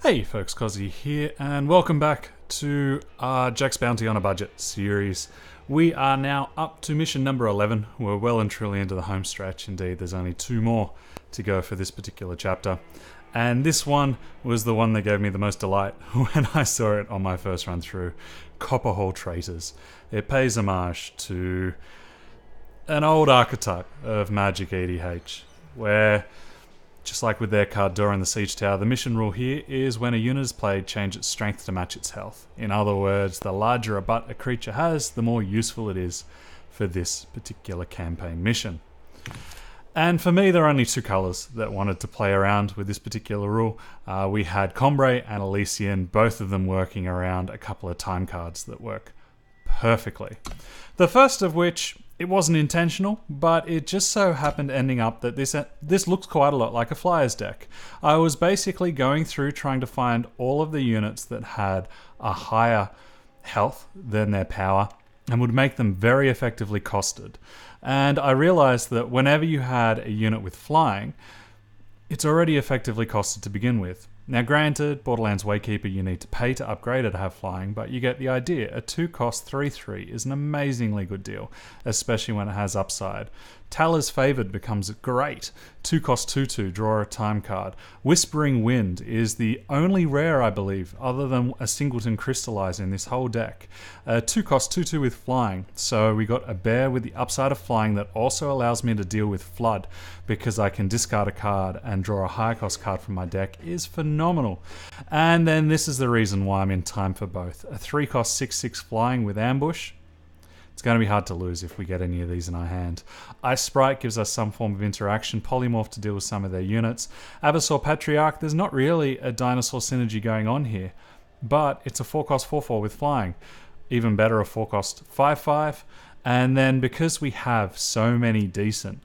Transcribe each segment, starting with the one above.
Hey folks, Cozzy here, and welcome back to our Jekk's Bounty on a Budget series. We are now up to mission number 11. We're well and truly into the home stretch. Indeed, there's only 2 more to go for this particular chapter. And this one was the one that gave me the most delight when I saw it on my first run through. Copperhall Traitors. It pays homage to an old archetype of Magic EDH, where just like with their card Door in the Siege Tower, the mission rule here is when a unit is played, change its strength to match its health. In other words, the larger a butt a creature has, the more useful it is for this particular campaign mission. And for me, there are only 2 colours that wanted to play around with this particular rule. We had Combrei and Elysian, both of them working around a couple of time cards that work perfectly. The first of which, it wasn't intentional, but it just so happened ending up that this looks quite a lot like a Flyers deck. I was basically going through trying to find all of the units that had a higher health than their power and would make them very effectively costed. And I realized that whenever you had a unit with flying, it's already effectively costed to begin with. Now granted, Borderlands Waykeeper you need to pay to upgrade it to have flying, but you get the idea. A 2-cost 3/3 is an amazingly good deal, especially when it has upside. Talir's Favoured becomes great. 2-cost 2/2, draw a time card. Whispering Wind is the only rare, I believe, other than a singleton Crystallize in this whole deck. 2-cost 2/2 with flying, so we got a bear with the upside of flying that also allows me to deal with Flood, because I can discard a card and draw a higher cost card from my deck is phenomenal. And then this is the reason why I'm in time for both. A 3-cost 6/6 flying with Ambush. It's going to be hard to lose if we get any of these in our hand. Ice Sprite gives us some form of interaction. Polymorph to deal with some of their units. Avisaur Patriarch, there's not really a dinosaur synergy going on here, but it's a 4-cost 4/4 with flying. Even better, a 4-cost 5/5. And then because we have so many decent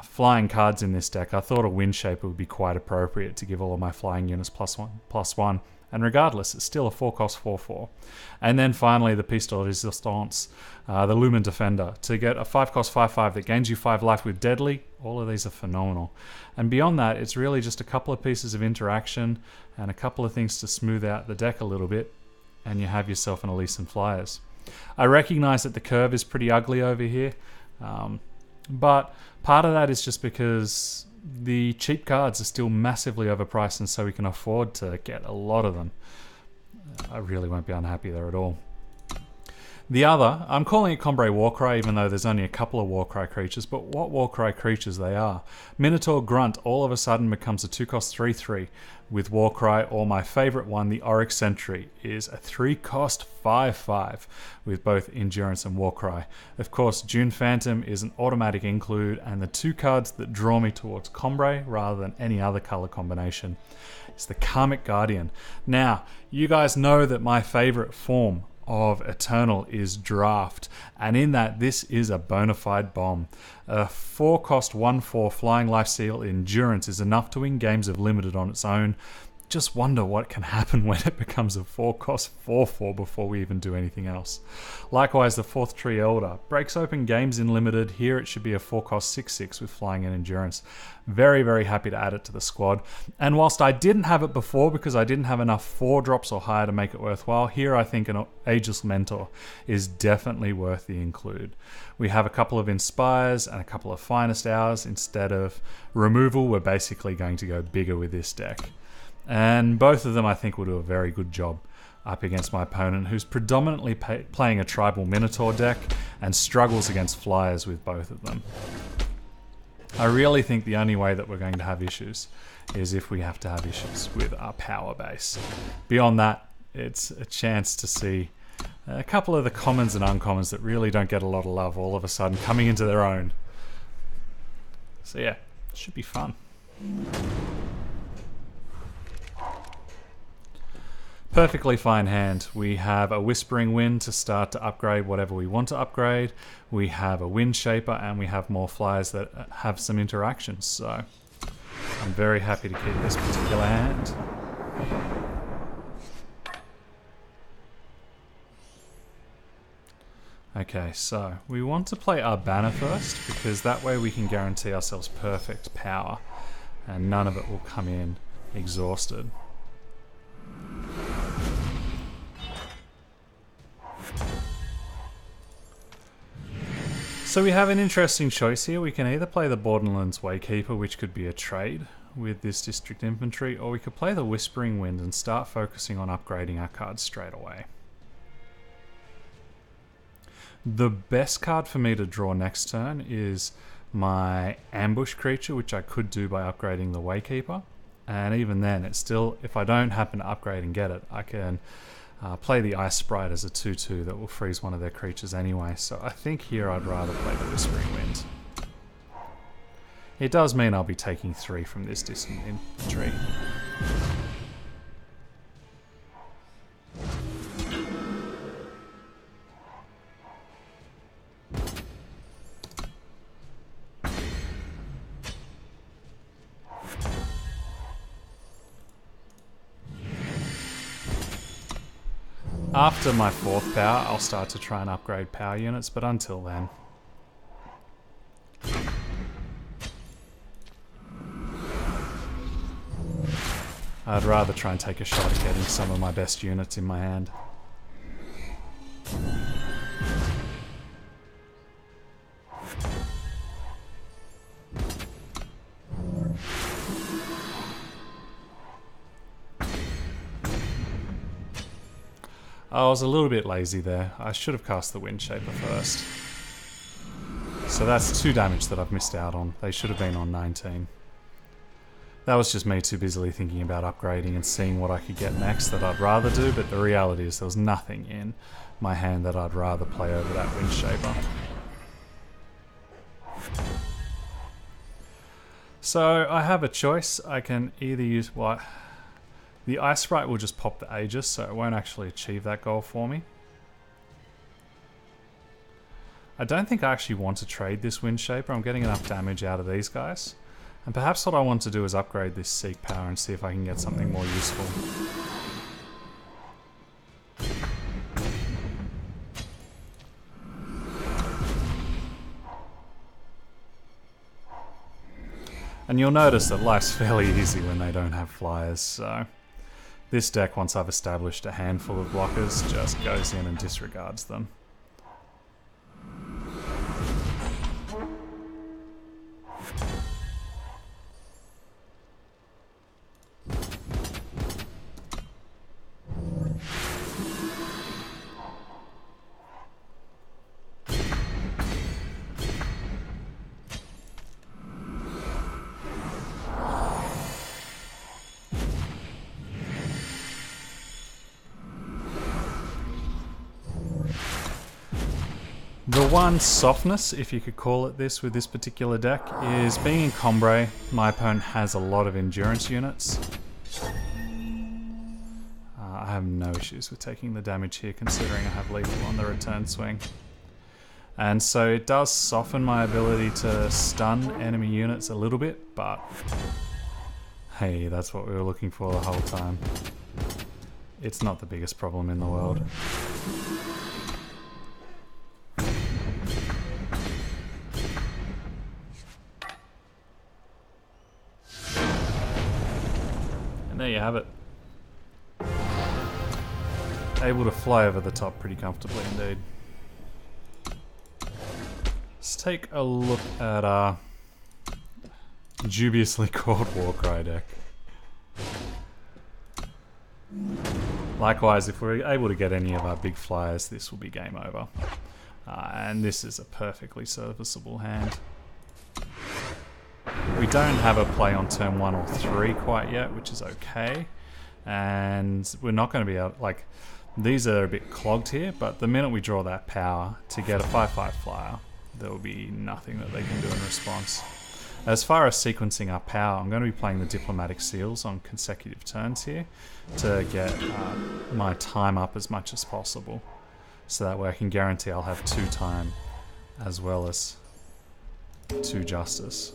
flying cards in this deck, I thought a Windshaper would be quite appropriate to give all of my flying units +1/+1. And regardless, it's still a 4-cost 4/4. And then finally, the piece de resistance, the Lumen Defender. To get a 5-cost 5/5 that gains you 5 life with Deadly, all of these are phenomenal. And beyond that, it's really just a couple of pieces of interaction and a couple of things to smooth out the deck a little bit, and you have yourself an Elysian Fliers. I recognize that the curve is pretty ugly over here, but part of that is just because the cheap cards are still massively overpriced, and so we can afford to get a lot of them. I really won't be unhappy there at all. The other, I'm calling it Combrei Warcry, even though there's only a couple of Warcry creatures, but what Warcry creatures they are. Minotaur Grunt all of a sudden becomes a 2-cost 3/3 with Warcry, or my favourite one, the Oryx Sentry, is a 3-cost 5/5 with both Endurance and Warcry. Of course, Dune Phantom is an automatic include, and the 2 cards that draw me towards Combrei rather than any other colour combination is the Karmic Guardian. Now, you guys know that my favourite form of Eternal is Draft, and in that this is a bona fide bomb. A 4-cost 1/4 Flying Lifesteal Endurance is enough to win games of Limited on its own. Just wonder what can happen when it becomes a 4-cost 4/4 before we even do anything else. Likewise, the 4th Tree Elder breaks open games in Limited. Here it should be a 4-cost 6/6 with flying and endurance. Very, very happy to add it to the squad. And whilst I didn't have it before because I didn't have enough 4 drops or higher to make it worthwhile, here I think an Ageless Mentor is definitely worth the include. We have a couple of Inspires and a couple of Finest Hours. Instead of removal, we're basically going to go bigger with this deck. And both of them I think will do a very good job up against my opponent, who's predominantly playing a tribal Minotaur deck and struggles against Flyers with both of them. I really think the only way that we're going to have issues is if we have to have issues with our power base. Beyond that, it's a chance to see a couple of the commons and uncommons that really don't get a lot of love all of a sudden coming into their own. So yeah, it should be fun. Perfectly fine hand. We have a Whispering Wind to start to upgrade whatever we want to upgrade. We have a Windshaper, and we have more Flyers that have some interactions. So I'm very happy to keep this particular hand. Okay, so we want to play our banner first, because that way we can guarantee ourselves perfect power and none of it will come in exhausted. So we have an interesting choice here. We can either play the Borderlands Waykeeper, which could be a trade with this district infantry, or we could play the Whispering Wind and start focusing on upgrading our cards straight away. The best card for me to draw next turn is my ambush creature, which I could do by upgrading the Waykeeper. And even then, it's still, if I don't happen to upgrade and get it, I can play the Ice Sprite as a 2/2 that will freeze one of their creatures anyway. So I think here I'd rather play the Whispering Wind. It does mean I'll be taking 3 from this distant infantry. After my 4th power, I'll start to try and upgrade power units, but until then. I'd rather try and take a shot at getting some of my best units in my hand. I was a little bit lazy there. I should have cast the Windshaper first. So that's 2 damage that I've missed out on. They should have been on 19. That was just me too busily thinking about upgrading and seeing what I could get next that I'd rather do, but the reality is there was nothing in my hand that I'd rather play over that Windshaper. So I have a choice. I can either use what? The Ice Sprite will just pop the Aegis, so it won't actually achieve that goal for me. I don't think I actually want to trade this Windshaper. I'm getting enough damage out of these guys. And perhaps what I want to do is upgrade this Seek Power and see if I can get something more useful. And you'll notice that life's fairly easy when they don't have flyers, so this deck, once I've established a handful of blockers, just goes in and disregards them. The one softness, if you could call it this, with this particular deck is being in Combrei, my opponent has a lot of endurance units. I have no issues with taking the damage here considering I have lethal on the return swing. And so it does soften my ability to stun enemy units a little bit, but hey, that's what we were looking for the whole time. It's not the biggest problem in the world. And there you have it. Able to fly over the top pretty comfortably indeed. Let's take a look at our dubiously called Warcry deck. Likewise, if we're able to get any of our big flyers, this will be game over. And this is a perfectly serviceable hand. We don't have a play on turn 1 or 3 quite yet, which is okay. And we're not going to be able, like, these are a bit clogged here, but the minute we draw that power to get a 5/5 flyer, there will be nothing that they can do in response. As far as sequencing our power, I'm going to be playing the Diplomatic Seals on consecutive turns here to get my time up as much as possible. So that way I can guarantee I'll have 2 time as well as 2 justice.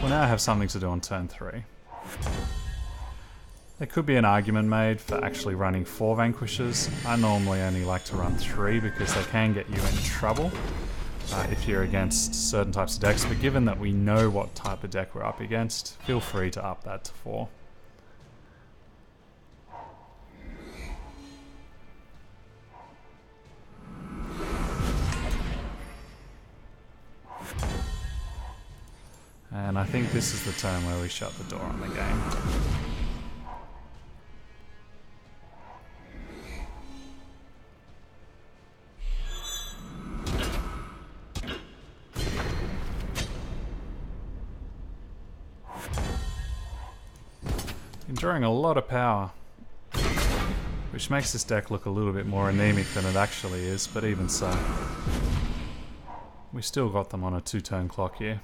Well, now I have something to do on turn 3. There could be an argument made for actually running 4 Vanquishers. I normally only like to run 3 because they can get you in trouble. if you're against certain types of decks, but given that we know what type of deck we're up against, feel free to up that to 4. And I think this is the turn where we shut the door on the game. Enduring a lot of power, which makes this deck look a little bit more anemic than it actually is, but even so. We still got them on a 2-turn clock here.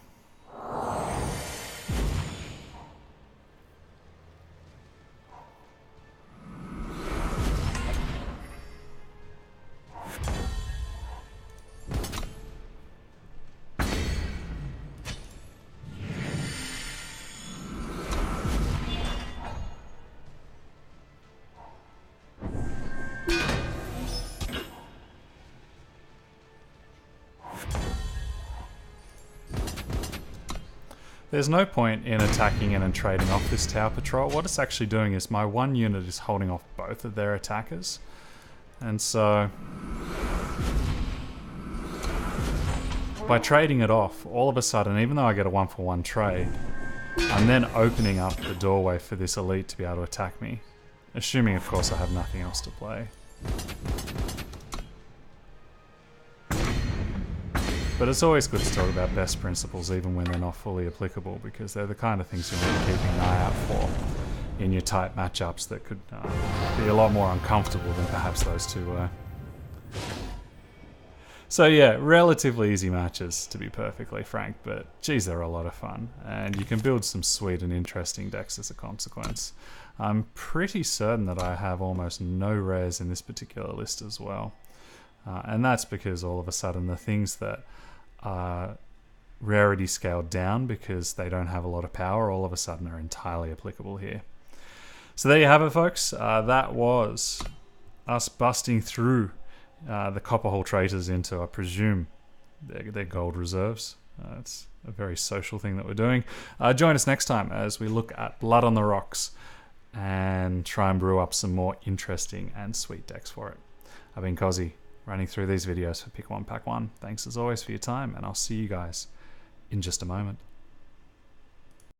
There's no point in attacking in and trading off this Tower Patrol. What it's actually doing is my one unit is holding off both of their attackers. And so by trading it off, all of a sudden, even though I get a 1-for-1 trade, I'm then opening up the doorway for this elite to be able to attack me. Assuming, of course, I have nothing else to play. But it's always good to talk about best principles even when they're not fully applicable, because they're the kind of things you want to be keeping an eye out for in your tight matchups that could be a lot more uncomfortable than perhaps those two were. So yeah, relatively easy matches to be perfectly frank, but geez, they're a lot of fun. And you can build some sweet and interesting decks as a consequence. I'm pretty certain that I have almost no rares in this particular list as well. And that's because all of a sudden the things that are rarity scaled down because they don't have a lot of power all of a sudden are entirely applicable here. So there you have it, folks. That was us busting through the Copperhall Traitors into, I presume, their gold reserves. It's a very social thing that we're doing. Join us next time as we look at Blood on the Rocks and try and brew up some more interesting and sweet decks for it. I've been Cozzy, running through these videos for Pick 1 Pack 1. Thanks as always for your time, and I'll see you guys in just a moment.